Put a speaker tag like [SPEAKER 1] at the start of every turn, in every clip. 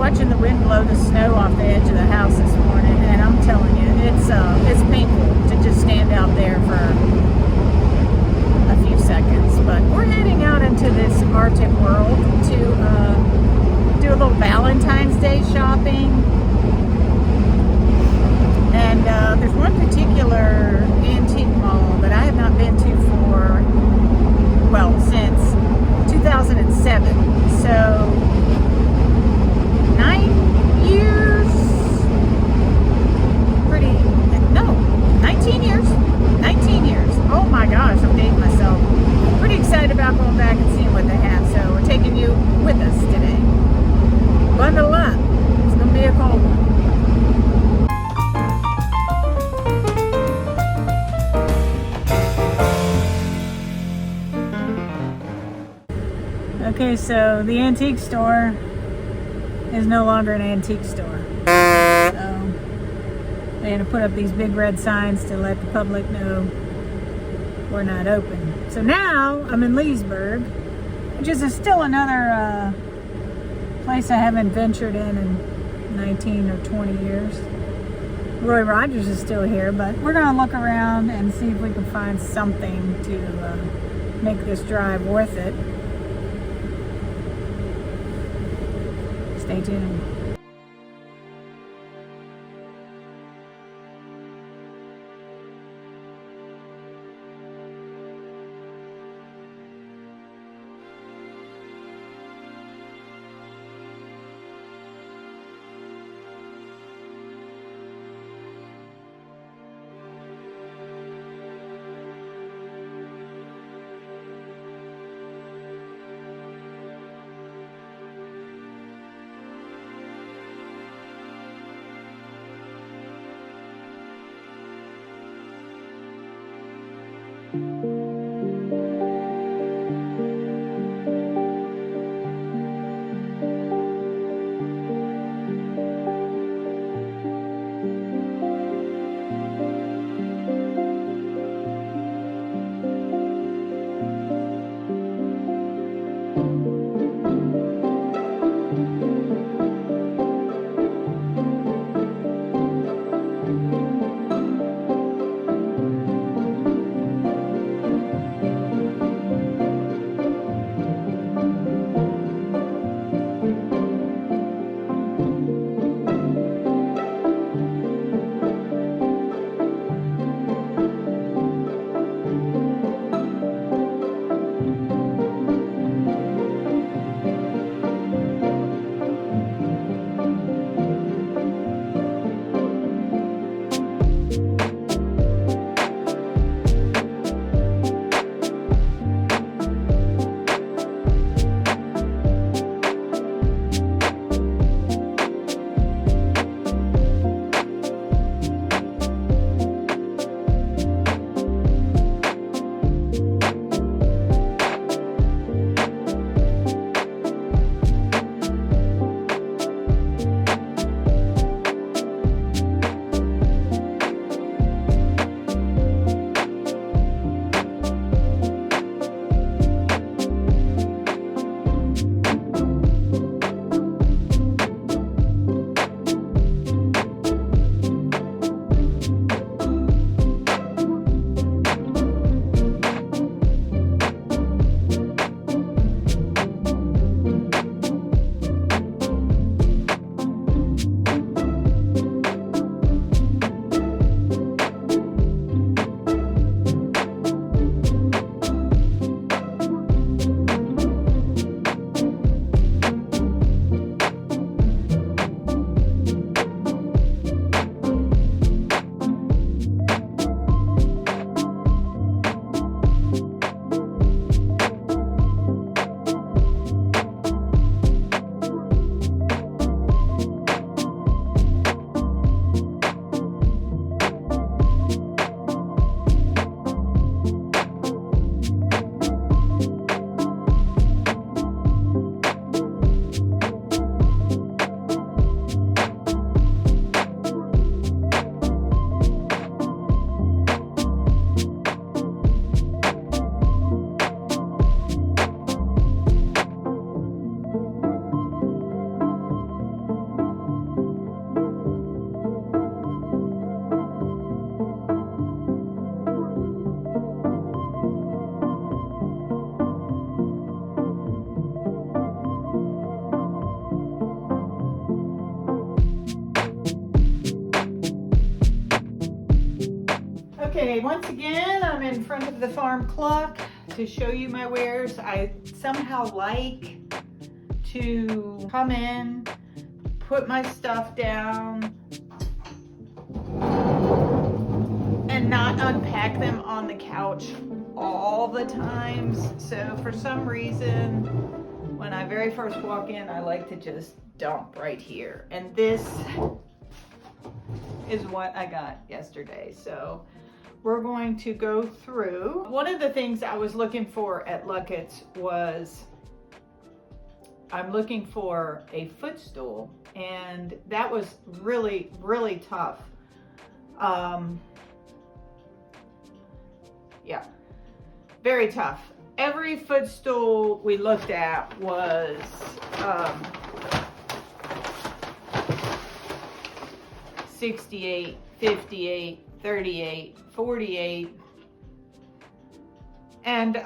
[SPEAKER 1] watching the wind blow the snow off the edge of the house this morning, and I'm telling you, it's painful to just stand out there for a few seconds. But we're heading out into this Arctic world to do a little Valentine's Day shopping. And there's one particular antique mall that I have not been to since 2007. So 9 years, 19 years. 19 years. Oh my gosh, I'm dating myself. Pretty excited about going back and seeing what they have. So we're taking you with us today. Bundle up. It's going to be a cold one. Okay, so the antique store is no longer an antique store. So they had to put up these big red signs to let the public know we're not open. So now I'm in Leesburg, which is still another place I haven't ventured in 19 or 20 years. Roy Rogers is still here, but we're going to look around and see if we can find something to make this drive worth it. Stay tuned. Okay, once again, I'm in front of the farm clock to show you my wares. I somehow like to come in, put my stuff down, and not unpack them on the couch all the times. So for some reason, when I very first walk in, I like to just dump right here. And this is what I got yesterday. So we're going to go through. One of the things I was looking for at Lucketts was I'm looking for a footstool, and that was really, really tough. Yeah, very tough. Every footstool we looked at was 68, 58, 38, 48. And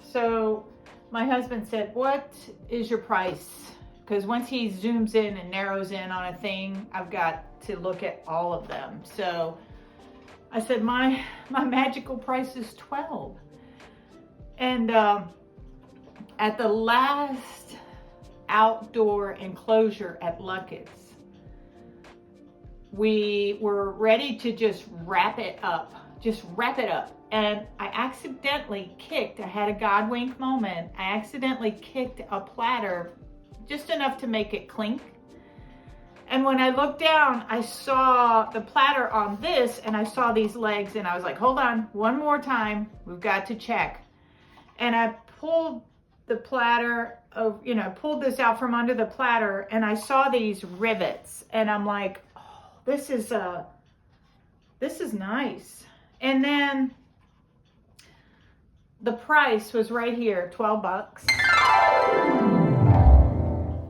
[SPEAKER 1] so my husband said, what is your price? Because once he zooms in and narrows in on a thing, I've got to look at all of them. So I said, my magical price is 12. And at the last outdoor enclosure at Lucketts, we were ready to just wrap it up. And I accidentally kicked, I had a God wink moment, I accidentally kicked a platter just enough to make it clink. And when I looked down, I saw the platter on this, and I saw these legs, and I was like, hold on, one more time, we've got to check. And I pulled the platter, pulled this out from under the platter, and I saw these rivets, and I'm like, oh, this is nice. And then the price was right here, 12 bucks.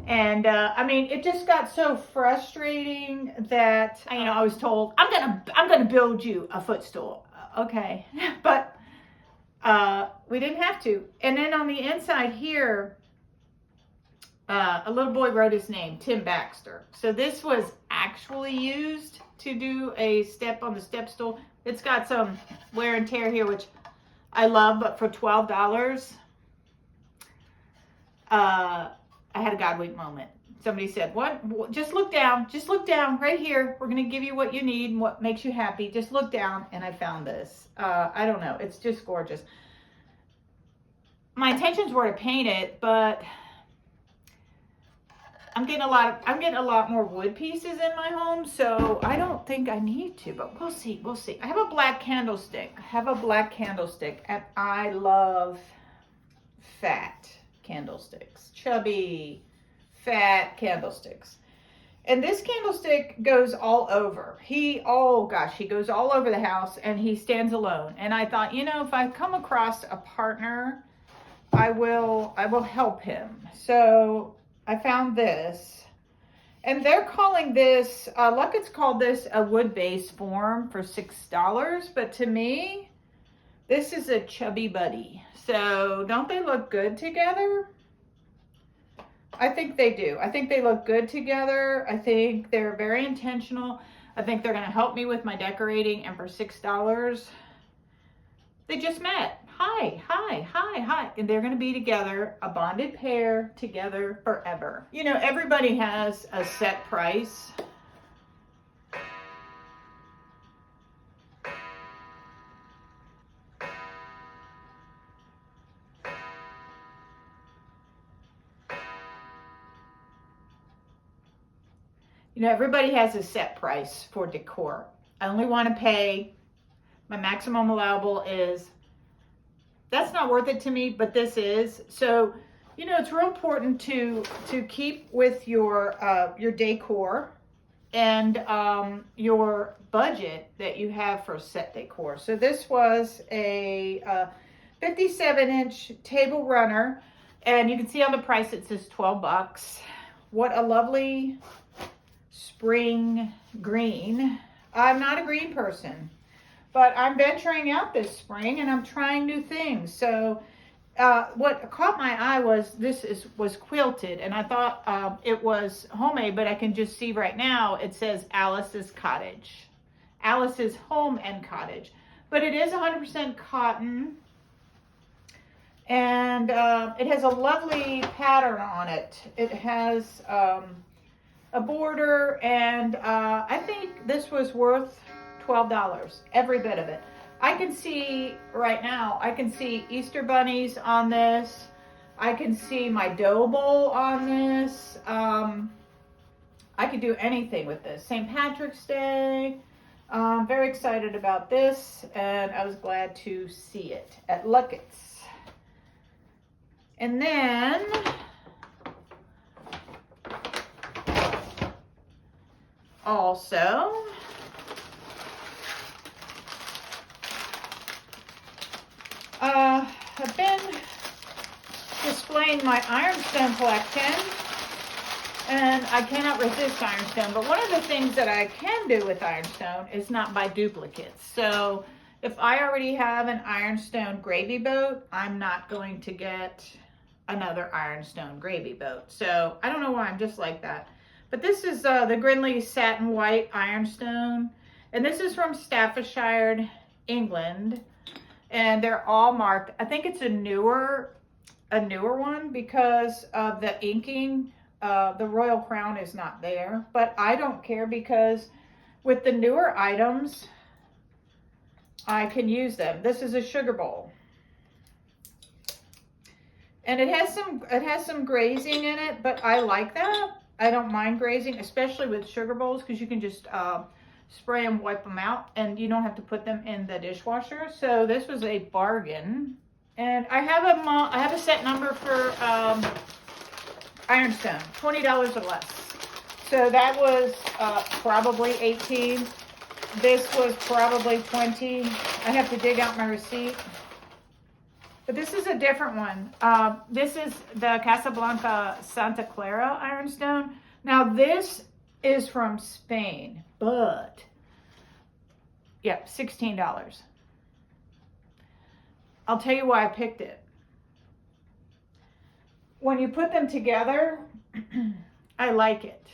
[SPEAKER 1] And I mean, it just got so frustrating that I was told, I'm gonna build you a footstool. Okay, but we didn't have to. And then on the inside here, a little boy wrote his name, Tim Baxter. So this was actually used to do a step on the step stool. It's got some wear and tear here, which I love, but for $12, I had a God wink moment. Somebody said, what? Just look down right here. We're going to give you what you need and what makes you happy. Just look down. And I found this. I don't know. It's just gorgeous. My intentions were to paint it, but I'm getting a lot more wood pieces in my home, so I don't think I need to, but we'll see. I have a black candlestick. And I love fat candlesticks, chubby, fat candlesticks. And this candlestick goes all over. He goes all over the house, and he stands alone. And I thought, if I come across a partner, I will help him. So I found this, and they're calling this, Lucketts called this a wood-based form for $6, but to me, this is a chubby buddy. So don't they look good together? I think they do. I think they look good together. I think they're very intentional. I think they're gonna help me with my decorating, and for $6, they just met. Hi. And they're gonna be together, a bonded pair, together forever. Everybody has a set price. Everybody has a set price for decor. I only want to pay, my maximum allowable is, that's not worth it to me, but this is. So, it's real important to keep with your decor and your budget that you have for set decor. So this was a 57-inch table runner, and you can see on the price it says 12 bucks. What a lovely spring green. I'm not a green person, but I'm venturing out this spring and I'm trying new things. So what caught my eye was was quilted, and I thought it was homemade, but I can just see right now it says Alice's Cottage. Alice's Home and Cottage. But it is 100% cotton. And it has a lovely pattern on it. It has a border, and I think this was worth $12, every bit of it. I can see right now, I can see Easter bunnies on this. I can see my dough bowl on this. I could do anything with this. St. Patrick's Day. Very excited about this, and I was glad to see it at Lucketts. And then also I've been displaying my ironstone collection, and I cannot resist ironstone. But one of the things that I can do with ironstone is not buy duplicates. So if I already have an ironstone gravy boat, I'm not going to get another ironstone gravy boat. So I don't know why I'm just like that. But this is the Grinley Satin White Ironstone. And this is from Staffordshire, England. And they're all marked. I think it's a newer one because of the inking. The Royal Crown is not there. But I don't care because with the newer items, I can use them. This is a sugar bowl. And it has some grazing in it, but I like that. I don't mind grazing, especially with sugar bowls, because you can just spray them, wipe them out, and you don't have to put them in the dishwasher. So this was a bargain. And I have a set number for ironstone, $20 or less. So that was probably 18. This was probably 20. I have to dig out my receipt. But this is a different one. This is the Casablanca Santa Clara Ironstone. Now this is from Spain, but yeah, $16. I'll tell you why I picked it. When you put them together, I like it.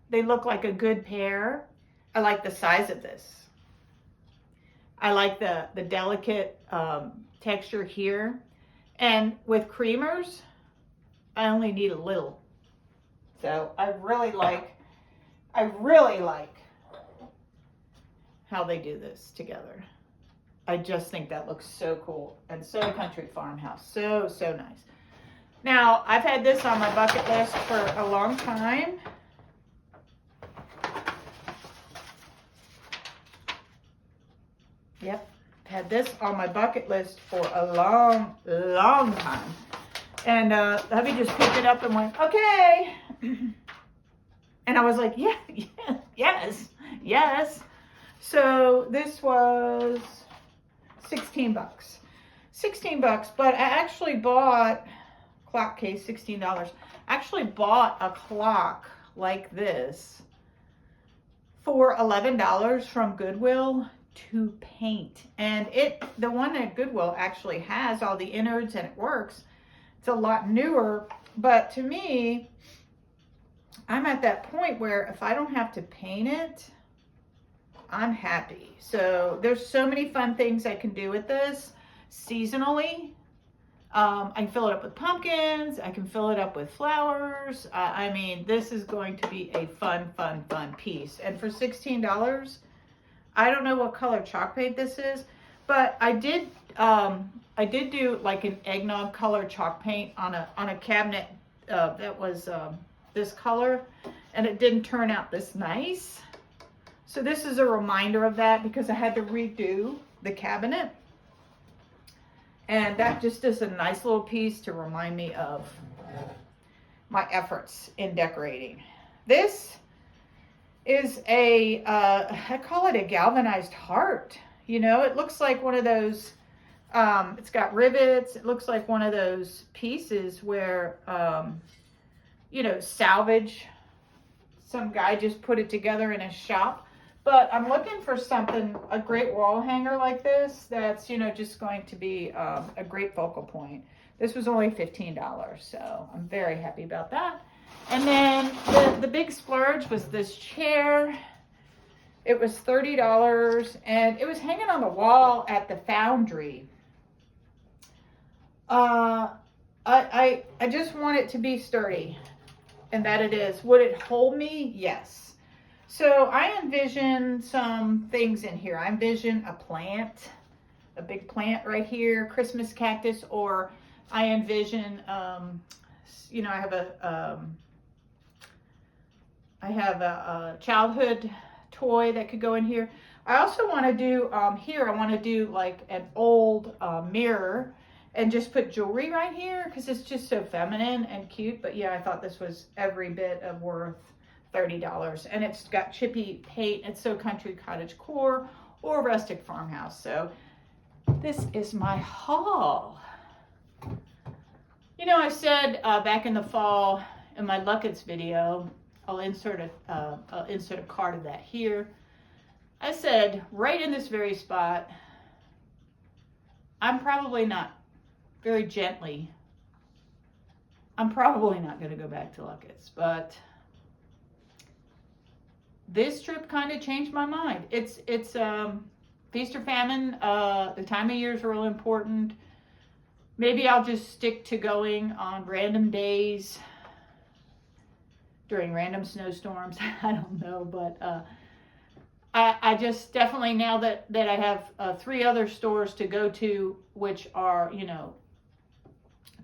[SPEAKER 1] They look like a good pair. I like the size of this. I like the delicate texture here. And with creamers, I only need a little. So I really like how they do this together. I just think that looks so cool and so country farmhouse. So nice. Now, I've had this on my bucket list for a long time. Yep, had this on my bucket list for a long time. And hubby just picked it up and went, okay. And I was like, yes. So this was 16 bucks. 16 bucks, but I actually bought, clock case, $16. I actually bought a clock like this for $11 from Goodwill to paint. And the one at Goodwill actually has all the innards and it works. It's a lot newer, but to me, I'm at that point where if I don't have to paint it, I'm happy. So there's so many fun things I can do with this seasonally. I can fill it up with pumpkins. I can fill it up with flowers. I mean, this is going to be a fun piece. And for $16, I don't know what color chalk paint this is, but I did do like an eggnog color chalk paint on a cabinet that was this color, and it didn't turn out this nice. So this is a reminder of that because I had to redo the cabinet. And that just is a nice little piece to remind me of my efforts in decorating. This is I call it a galvanized heart. You know, it looks like one of those, it's got rivets. It looks like one of those pieces where, you know, salvage. Some guy just put it together in his shop. But I'm looking for something, a great wall hanger like this, that's, you know, just going to be a great focal point. This was only $15, so I'm very happy about that. And then the big splurge was this chair.
[SPEAKER 2] It was $30 and it was hanging on the wall at the foundry. I just want it to be sturdy, and that it is. Would it hold me? Yes. So I envision some things in here. I envision a plant, a big plant right here, Christmas cactus, or I envision, you know, I have a childhood toy that could go in here. I also want to do here, I want to do like an old mirror and just put jewelry right here because it's just so feminine and cute. But yeah, I thought this was every bit of worth $30. And it's got chippy paint. It's so country cottage core or rustic farmhouse. So this is my haul. You know, I said back in the fall in my Lucketts video, I'll insert a card of that here. I said right in this very spot, I'm probably not very gently, I'm probably not going to go back to Lucketts, but this trip kind of changed my mind. It's feast or famine. The time of year is real important. Maybe I'll just stick to going on random days during random snowstorms. I don't know, but I just definitely, now that I have 3 other stores to go to, which are, you know,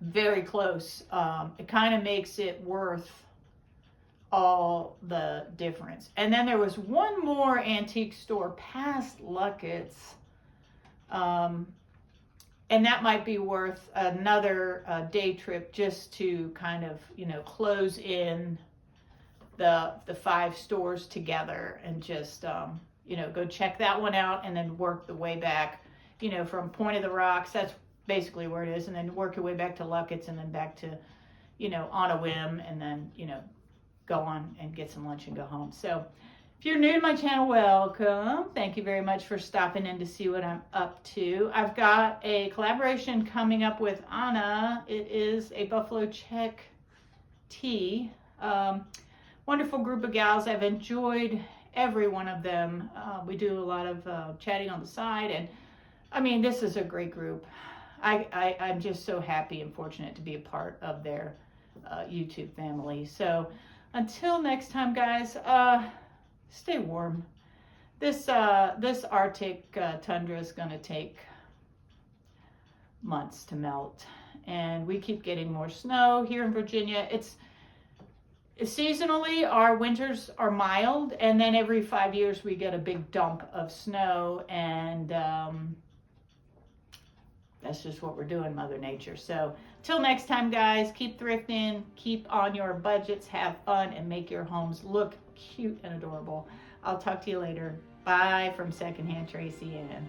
[SPEAKER 2] very close, it kind of makes it worth all the difference. And then there was one more antique store past Lucketts, and that might be worth another day trip just to kind of, you know, close in the 5 stores together and just, you know, go check that one out and then work the way back, you know, from Point of the Rocks. That's basically where it is. And then work your way back to Lucketts and then back to, you know, on a whim, and then, you know, go on and get some lunch and go home. So if you're new to my channel, welcome. Thank you very much for stopping in to see what I'm up to. I've got a collaboration coming up with Anna. It is a buffalo check tee. Wonderful group of gals. I've enjoyed every one of them. We do a lot of chatting on the side, and I mean, this is a great group. I'm just so happy and fortunate to be a part of their YouTube family. So until next time, guys, stay warm. This Arctic tundra is going to take months to melt, and we keep getting more snow here in Virginia. It's seasonally, our winters are mild, and then every 5 years we get a big dump of snow, and that's just what we're doing, Mother Nature. So till next time, guys, keep thrifting, keep on your budgets, have fun, and make your homes look cute and adorable. I'll talk to you later. Bye from Secondhand Tracy Ann.